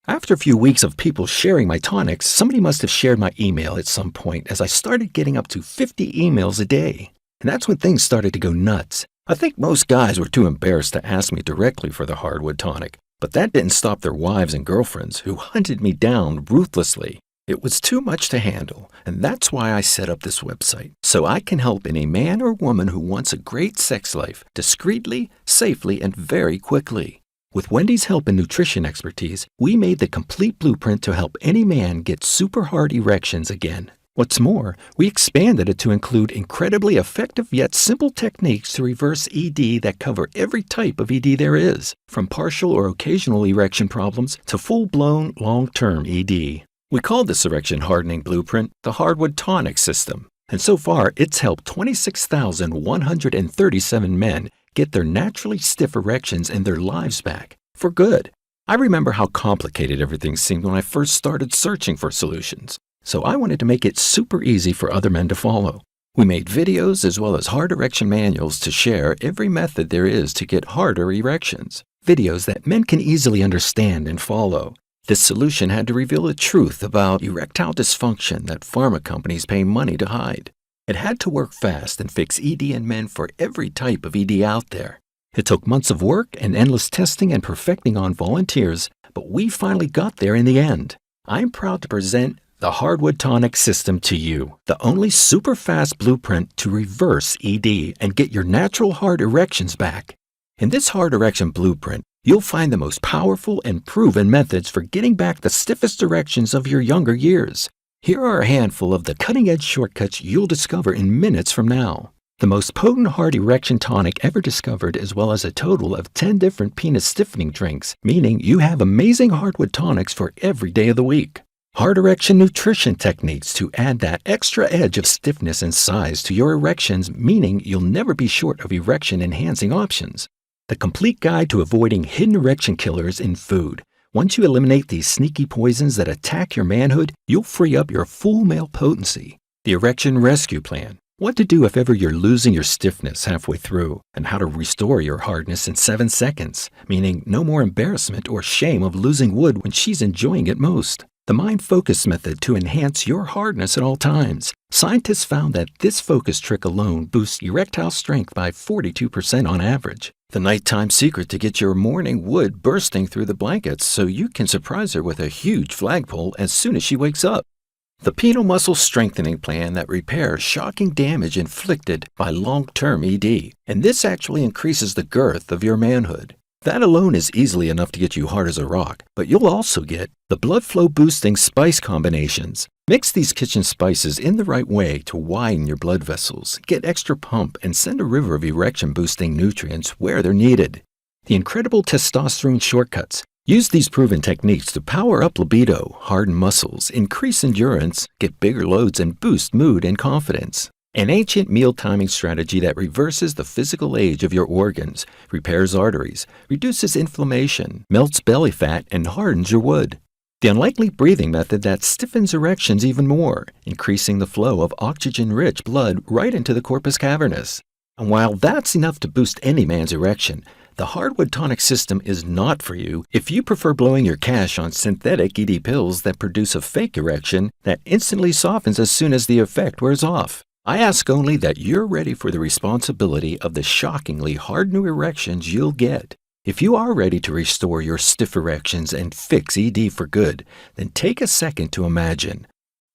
After a few weeks of people sharing my tonics, somebody must have shared my email at some point as I started getting up to 50 emails a day. And that's when things started to go nuts. I think most guys were too embarrassed to ask me directly for the hardwood tonic, but that didn't stop their wives and girlfriends who hunted me down ruthlessly. It was too much to handle, and that's why I set up this website, so I can help any man or woman who wants a great sex life discreetly, safely, and very quickly. With Wendy's help and nutrition expertise, we made the complete blueprint to help any man get super hard erections again. What's more, we expanded it to include incredibly effective yet simple techniques to reverse ED that cover every type of ED there is, from partial or occasional erection problems to full-blown long-term ED. We called this erection hardening blueprint the Hardwood Tonic system, and so far it's helped 26,137 men get their naturally stiff erections and their lives back, for good. I remember how complicated everything seemed when I first started searching for solutions, so I wanted to make it super easy for other men to follow. We made videos as well as hard erection manuals to share every method there is to get harder erections. Videos that men can easily understand and follow. This solution had to reveal the truth about erectile dysfunction that pharma companies pay money to hide. It had to work fast and fix ED in men for every type of ED out there. It took months of work and endless testing and perfecting on volunteers, but we finally got there in the end. I'm proud to present the Hard Wood Tonic system to you, the only super fast blueprint to reverse ED and get your natural hard erections back. In this hard erection blueprint, you'll find the most powerful and proven methods for getting back the stiffest erections of your younger years. Here are a handful of the cutting-edge shortcuts you'll discover in minutes from now. The most potent hard erection tonic ever discovered, as well as a total of 10 different penis-stiffening drinks, meaning you have amazing hardwood tonics for every day of the week. Hard erection nutrition techniques to add that extra edge of stiffness and size to your erections, meaning you'll never be short of erection-enhancing options. The complete guide to avoiding hidden erection killers in food. Once you eliminate these sneaky poisons that attack your manhood, you'll free up your full male potency. The erection rescue plan. What to do if ever you're losing your stiffness halfway through, and how to restore your hardness in 7 seconds, meaning no more embarrassment or shame of losing wood when she's enjoying it most. The mind focus method to enhance your hardness at all times. Scientists found that this focus trick alone boosts erectile strength by 42% on average. The nighttime secret to get your morning wood bursting through the blankets so you can surprise her with a huge flagpole as soon as she wakes up. The penile muscle strengthening plan that repairs shocking damage inflicted by long-term ED. And this actually increases the girth of your manhood. That alone is easily enough to get you hard as a rock, but you'll also get the blood flow boosting spice combinations. Mix these kitchen spices in the right way to widen your blood vessels, get extra pump, and send a river of erection boosting nutrients where they're needed. The incredible testosterone shortcuts. Use these proven techniques to power up libido, harden muscles, increase endurance, get bigger loads, and boost mood and confidence. An ancient meal timing strategy that reverses the physical age of your organs, repairs arteries, reduces inflammation, melts belly fat, and hardens your wood. The unlikely breathing method that stiffens erections even more, increasing the flow of oxygen-rich blood right into the corpus cavernous. And while that's enough to boost any man's erection, the hardwood tonic system is not for you if you prefer blowing your cash on synthetic ED pills that produce a fake erection that instantly softens as soon as the effect wears off. I ask only that you're ready for the responsibility of the shockingly hard new erections you'll get. If you are ready to restore your stiff erections and fix ED for good, then take a second to imagine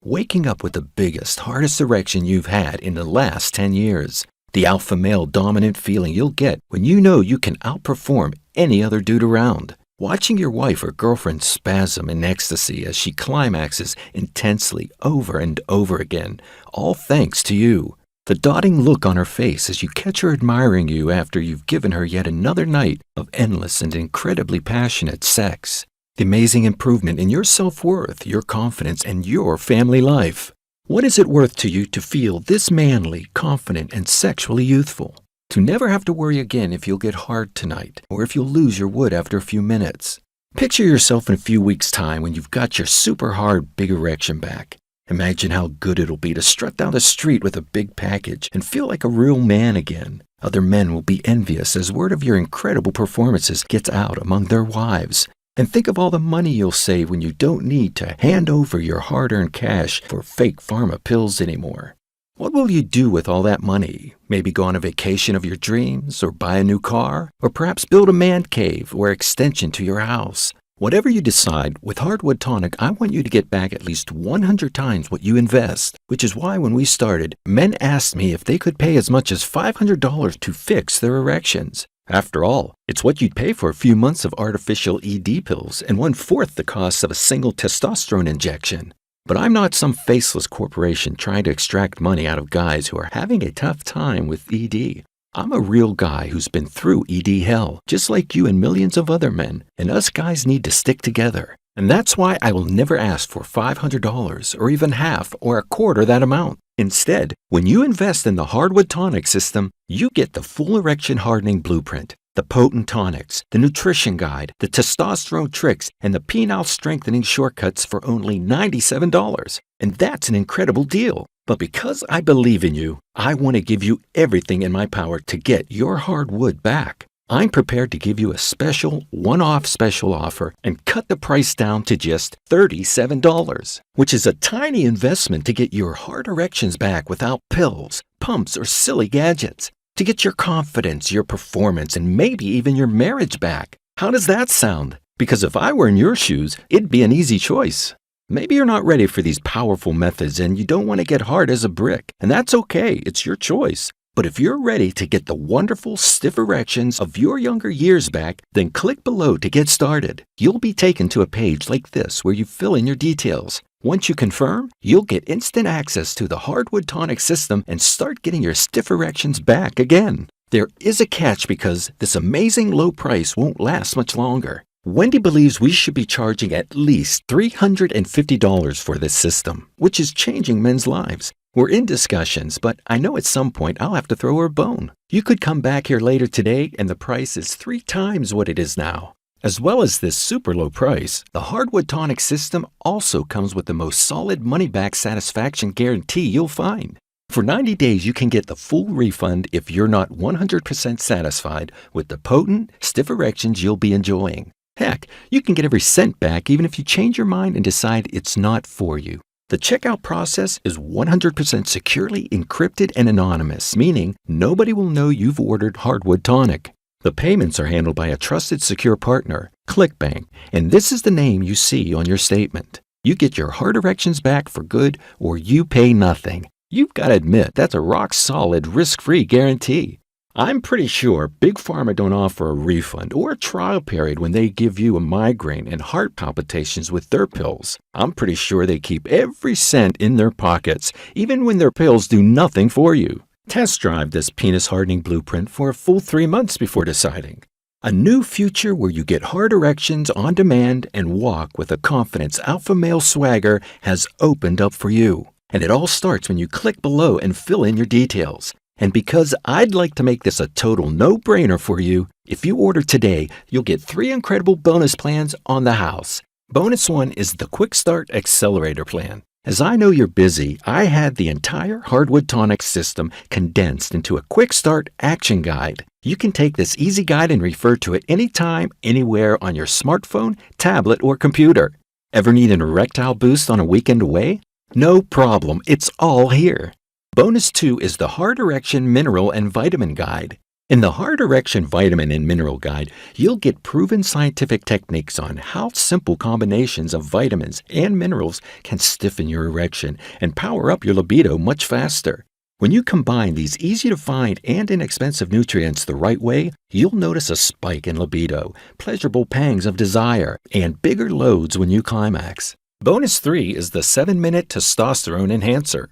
waking up with the biggest, hardest erection you've had in the last 10 years. The alpha male dominant feeling you'll get when you know you can outperform any other dude around. Watching your wife or girlfriend spasm in ecstasy as she climaxes intensely over and over again, all thanks to you. The dotting look on her face as you catch her admiring you after you've given her yet another night of endless and incredibly passionate sex. The amazing improvement in your self-worth, your confidence, and your family life. What is it worth to you to feel this manly, confident, and sexually youthful? To never have to worry again if you'll get hard tonight, or if you'll lose your wood after a few minutes. Picture yourself in a few weeks' time when you've got your super hard big erection back. Imagine how good it'll be to strut down the street with a big package and feel like a real man again. Other men will be envious as word of your incredible performances gets out among their wives. And think of all the money you'll save when you don't need to hand over your hard-earned cash for fake pharma pills anymore. What will you do with all that money? Maybe go on a vacation of your dreams, or buy a new car, or perhaps build a man cave or extension to your house. Whatever you decide, with Hardwood Tonic, I want you to get back at least 100 times what you invest, which is why when we started, men asked me if they could pay as much as $500 to fix their erections. After all, it's what you'd pay for a few months of artificial ED pills and 1/4 the cost of a single testosterone injection. But I'm not some faceless corporation trying to extract money out of guys who are having a tough time with ED. I'm a real guy who's been through ED hell, just like you and millions of other men, and us guys need to stick together. And that's why I will never ask for $500 or even half or a quarter that amount. Instead, when you invest in the Hardwood Tonic system, you get the full erection hardening blueprint. the potent tonics, the nutrition guide, the testosterone tricks, and the penile strengthening shortcuts for only $97. And that's an incredible deal. But because I believe in you, I want to give you everything in my power to get your hardwood back. I'm prepared to give you a special, one-off special offer and cut the price down to just $37, which is a tiny investment to get your hard erections back without pills, pumps, or silly gadgets. To get your confidence, your performance, and maybe even your marriage back. How does that sound? Because if I were in your shoes, it'd be an easy choice. Maybe you're not ready for these powerful methods and you don't want to get hard as a brick, and that's okay, it's your choice. But if you're ready to get the wonderful stiff erections of your younger years back, then click below to get started. You'll be taken to a page like this where you fill in your details. Once you confirm, you'll get instant access to the Hard Wood Tonic system and start getting your stiff erections back again. There is a catch because this amazing low price won't last much longer. Wendy believes we should be charging at least $350 for this system, which is changing men's lives. We're in discussions, but I know at some point I'll have to throw her a bone. You could come back here later today and the price is 3 times what it is now. As well as this super low price, the Hard Wood Tonic system also comes with the most solid money-back satisfaction guarantee you'll find. For 90 days, you can get the full refund if you're not 100% satisfied with the potent, stiff erections you'll be enjoying. Heck, you can get every cent back even if you change your mind and decide it's not for you. The checkout process is 100% securely encrypted and anonymous, meaning nobody will know you've ordered Hard Wood Tonic. The payments are handled by a trusted, secure partner, ClickBank, and this is the name you see on your statement. You get your hard erections back for good or you pay nothing. You've got to admit, that's a rock-solid, risk-free guarantee. I'm pretty sure Big Pharma don't offer a refund or a trial period when they give you a migraine and heart palpitations with their pills. I'm pretty sure they keep every cent in their pockets, even when their pills do nothing for you. Test drive this penis hardening blueprint for a full 3 months before deciding. A new future where you get hard erections on demand and walk with a confidence alpha male swagger has opened up for you. And it all starts when you click below and fill in your details. And because I'd like to make this a total no-brainer for you, if you order today, you'll get 3 incredible bonus plans on the house. Bonus 1 is the Quick Start Accelerator Plan. As I know you're busy, I had the entire Hard Wood Tonic system condensed into a Quick Start Action Guide. You can take this easy guide and refer to it anytime, anywhere on your smartphone, tablet, or computer. Ever need an erectile boost on a weekend away? No problem, it's all here. Bonus 2 is the Hard Erection Mineral and Vitamin Guide. In the Hard Erection Vitamin and Mineral Guide, you'll get proven scientific techniques on how simple combinations of vitamins and minerals can stiffen your erection and power up your libido much faster. When you combine these easy-to-find and inexpensive nutrients the right way, you'll notice a spike in libido, pleasurable pangs of desire, and bigger loads when you climax. Bonus 3 is the 7-minute testosterone enhancer.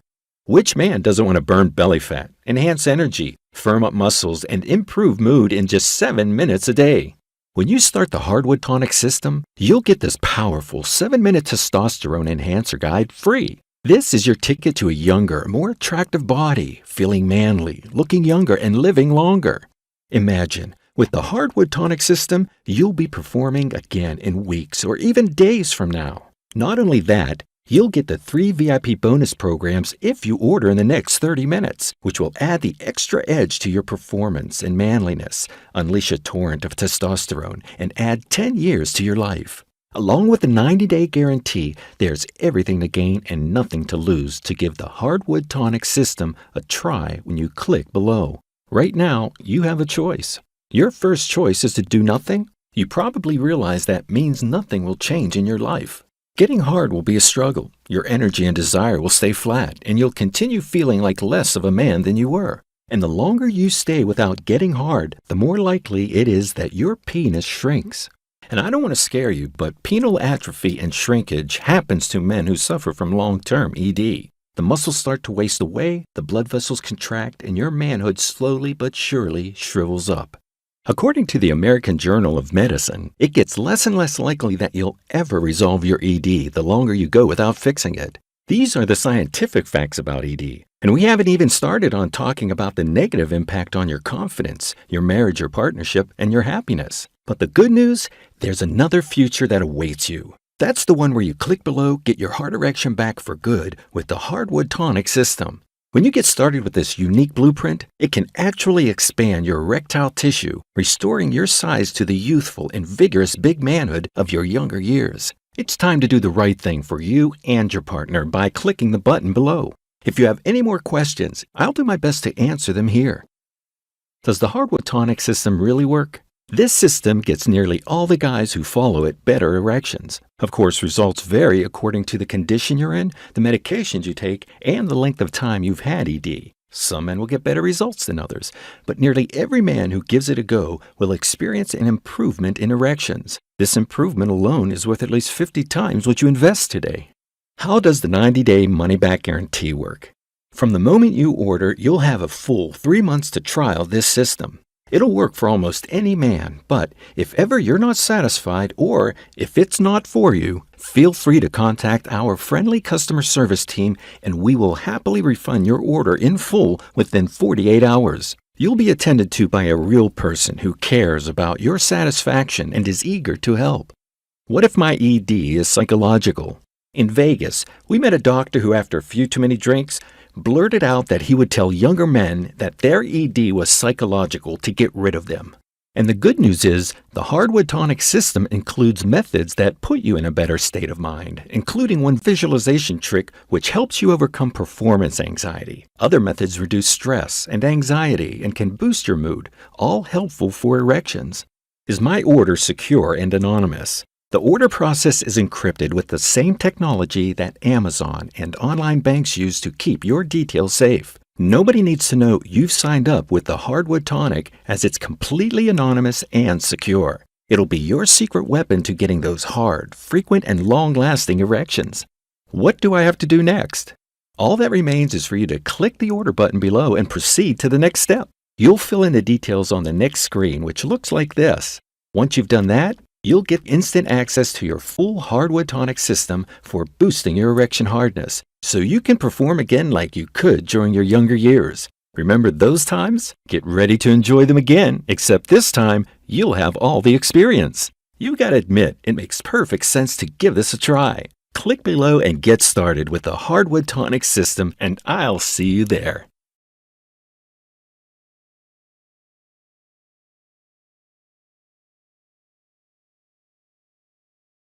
Which man doesn't want to burn belly fat, enhance energy, firm up muscles, and improve mood in just 7 minutes a day? When you start the Hard Wood Tonic system, you'll get this powerful 7-minute testosterone enhancer guide free. This is your ticket to a younger, more attractive body, feeling manly, looking younger, and living longer. Imagine, with the Hard Wood Tonic system, you'll be performing again in weeks or even days from now. Not only that, you'll get the 3 VIP bonus programs if you order in the next 30 minutes, which will add the extra edge to your performance and manliness, unleash a torrent of testosterone, and add 10 years to your life. Along with the 90-day guarantee, there's everything to gain and nothing to lose to give the Hard Wood Tonic system a try when you click below. Right now, you have a choice. Your first choice is to do nothing. You probably realize that means nothing will change in your life. Getting hard will be a struggle. Your energy and desire will stay flat, and you'll continue feeling like less of a man than you were. And the longer you stay without getting hard, the more likely it is that your penis shrinks. And I don't want to scare you, but penile atrophy and shrinkage happens to men who suffer from long-term ED. The muscles start to waste away, the blood vessels contract, and your manhood slowly but surely shrivels up. According to the American Journal of Medicine, it gets less and less likely that you'll ever resolve your ED the longer you go without fixing it. These are the scientific facts about ED. And we haven't even started on talking about the negative impact on your confidence, your marriage or partnership, and your happiness. But the good news, there's another future that awaits you. That's the one where you click below, get your hard erection back for good with the Hard Wood Tonic system. When you get started with this unique blueprint, it can actually expand your erectile tissue, restoring your size to the youthful and vigorous big manhood of your younger years. It's time to do the right thing for you and your partner by clicking the button below. If you have any more questions, I'll do my best to answer them here. Does the Hard Wood Tonic system really work? This system gets nearly all the guys who follow it better erections. Of course, results vary according to the condition you're in, the medications you take, and the length of time you've had ED. Some men will get better results than others, but nearly every man who gives it a go will experience an improvement in erections. This improvement alone is worth at least 50 times what you invest today. How does the 90-day money-back guarantee work? From the moment you order, you'll have a full 3 months to trial this system. It'll work for almost any man, but if ever you're not satisfied or if it's not for you, feel free to contact our friendly customer service team and we will happily refund your order in full within 48 hours. You'll be attended to by a real person who cares about your satisfaction and is eager to help. What if my ED is psychological? In Vegas, we met a doctor who, after a few too many drinks, blurted out that he would tell younger men that their ED was psychological to get rid of them. And the good news is, the Hard Wood Tonic system includes methods that put you in a better state of mind, including one visualization trick which helps you overcome performance anxiety. Other methods reduce stress and anxiety and can boost your mood, all helpful for erections. Is my order secure and anonymous? The order process is encrypted with the same technology that Amazon and online banks use to keep your details safe. Nobody needs to know you've signed up with the Hard Wood Tonic as it's completely anonymous and secure. It'll be your secret weapon to getting those hard, frequent, and long-lasting erections. What do I have to do next? All that remains is for you to click the order button below and proceed to the next step. You'll fill in the details on the next screen, which looks like this. Once you've done that, you'll get instant access to your full Hard Wood Tonic system for boosting your erection hardness, so you can perform again like you could during your younger years. Remember those times? Get ready to enjoy them again, except this time, you'll have all the experience. You gotta admit, it makes perfect sense to give this a try. Click below and get started with the Hard Wood Tonic system, and I'll see you there.